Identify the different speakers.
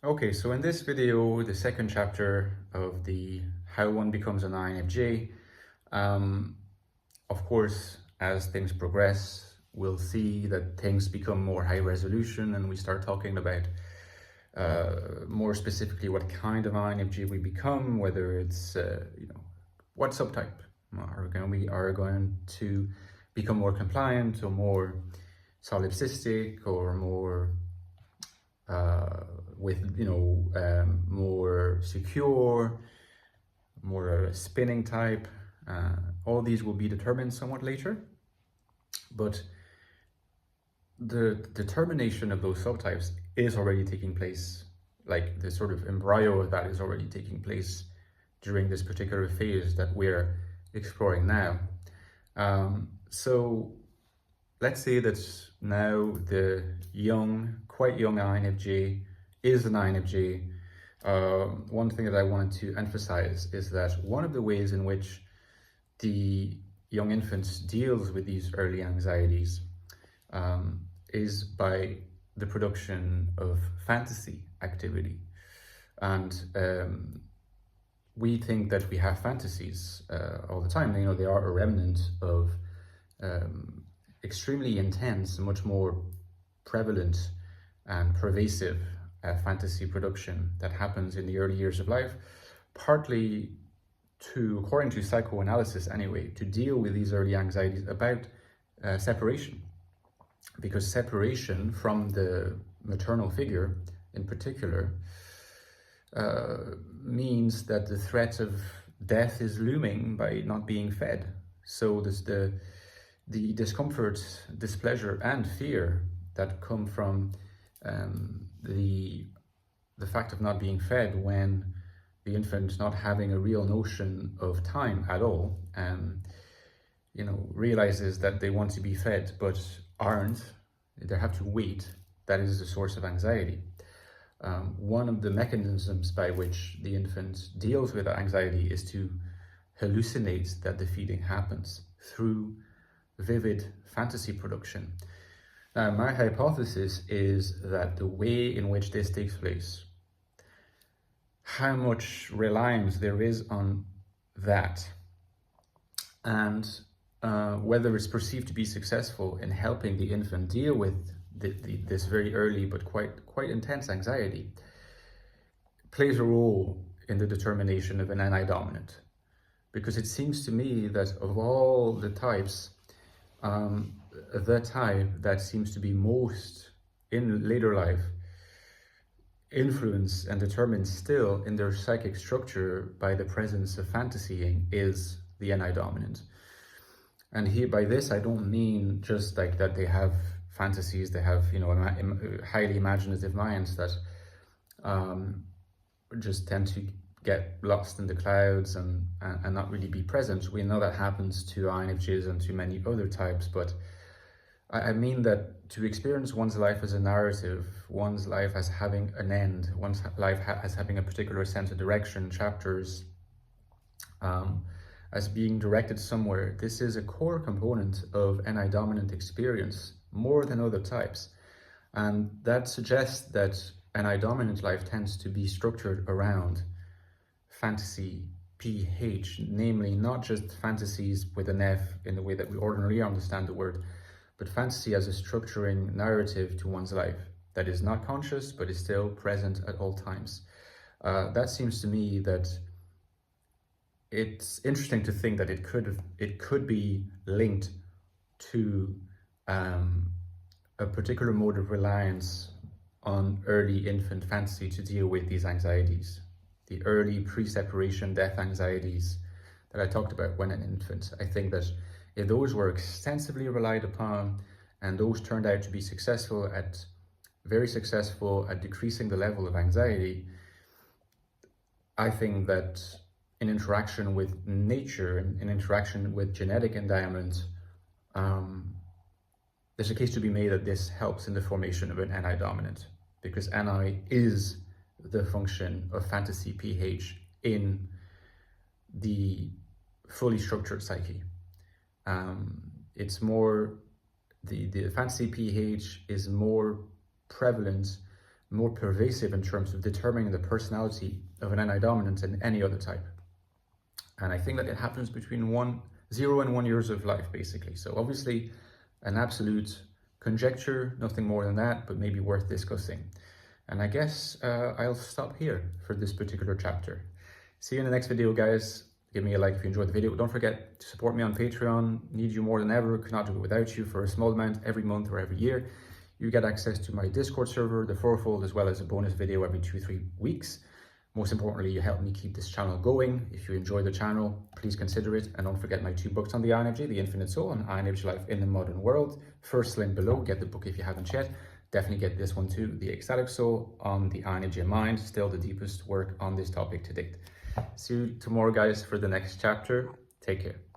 Speaker 1: Okay, so in this video, the second chapter of the How One Becomes an INFJ, um, of course, as things progress, we'll see that things become more high resolution and we start talking about more specifically what kind of INFJ we become, whether it's, what subtype. We are going to become more compliant or more solipsistic or more more secure, more spinning type. All these will be determined somewhat later, but the determination of those subtypes is already taking place. Like the sort of embryo of that is already taking place during this particular phase that we're exploring now. So let's say that now the quite young INFJ is an INFJ. One thing that I wanted to emphasize is that one of the ways in which the young infant deals with these early anxieties is by the production of fantasy activity. And we think that we have fantasies all the time. They are a remnant of extremely intense, much more prevalent and pervasive fantasy production that happens in the early years of life, partly according to psychoanalysis anyway, to deal with these early anxieties about separation. Because separation from the maternal figure in particular means that the threat of death is looming by not being fed. So there's the discomfort, displeasure, and fear that come from the fact of not being fed when the infant not having a real notion of time at all, and realizes that they want to be fed but aren't. They have to wait. That is the source of anxiety. One of the mechanisms by which the infant deals with anxiety is to hallucinate that the feeding happens through vivid fantasy production. Now, my hypothesis is that the way in which this takes place, how much reliance there is on that, and whether it's perceived to be successful in helping the infant deal with this very early but quite intense anxiety, plays a role in the determination of an anti-dominant. Because it seems to me that of all the types, the type that seems to be most in later life influenced and determined still in their psychic structure by the presence of fantasying is the anti-dominant. And here, by this, I don't mean just like that they have fantasies, they have highly imaginative minds that just tend to get lost in the clouds and not really be present. We know that happens to INFJs and to many other types, but I mean that to experience one's life as a narrative, one's life as having an end, one's life as having a particular sense of direction, chapters, as being directed somewhere, this is a core component of anti-dominant experience more than other types. And that suggests that anti-dominant life tends to be structured around fantasy, PH, namely not just fantasies with an F in the way that we ordinarily understand the word, but fantasy as a structuring narrative to one's life that is not conscious, but is still present at all times. That seems to me that it's interesting to think that it could be linked to a particular mode of reliance on early infant fantasy to deal with these anxieties, the early pre-separation death anxieties that I talked about when an infant. I think that if those were extensively relied upon and those turned out to be very successful at decreasing the level of anxiety, I think that in interaction with nature, in interaction with genetic endowment, there's a case to be made that this helps in the formation of an anti-dominant, because NI is the function of fantasy PH in the fully structured psyche. It's more, the fantasy PH is more prevalent more pervasive in terms of determining the personality of an NI dominant than any other type. And I think that it happens between 0 and 1 years of life, basically. So obviously an absolute conjecture, nothing more than that, but maybe worth discussing. And I guess I'll stop here for this particular chapter. See you in the next video, guys. Give me a like if you enjoyed the video. Don't forget to support me on Patreon. Need you more than ever. Could not do it without you. For a small amount every month or every year, you get access to my Discord server, the Fourfold, as well as a bonus video every 2-3 weeks. Most importantly, you help me keep this channel going. If you enjoy the channel, please consider it. And don't forget my 2 books on the INFJ, The Infinite Soul and INFJ Life in the Modern World. First link below, get the book if you haven't yet. Definitely get this one too, The Ecstatic Soul on the INFJ Mind, still the deepest work on this topic to date. See you tomorrow, guys, for the next chapter. Take care.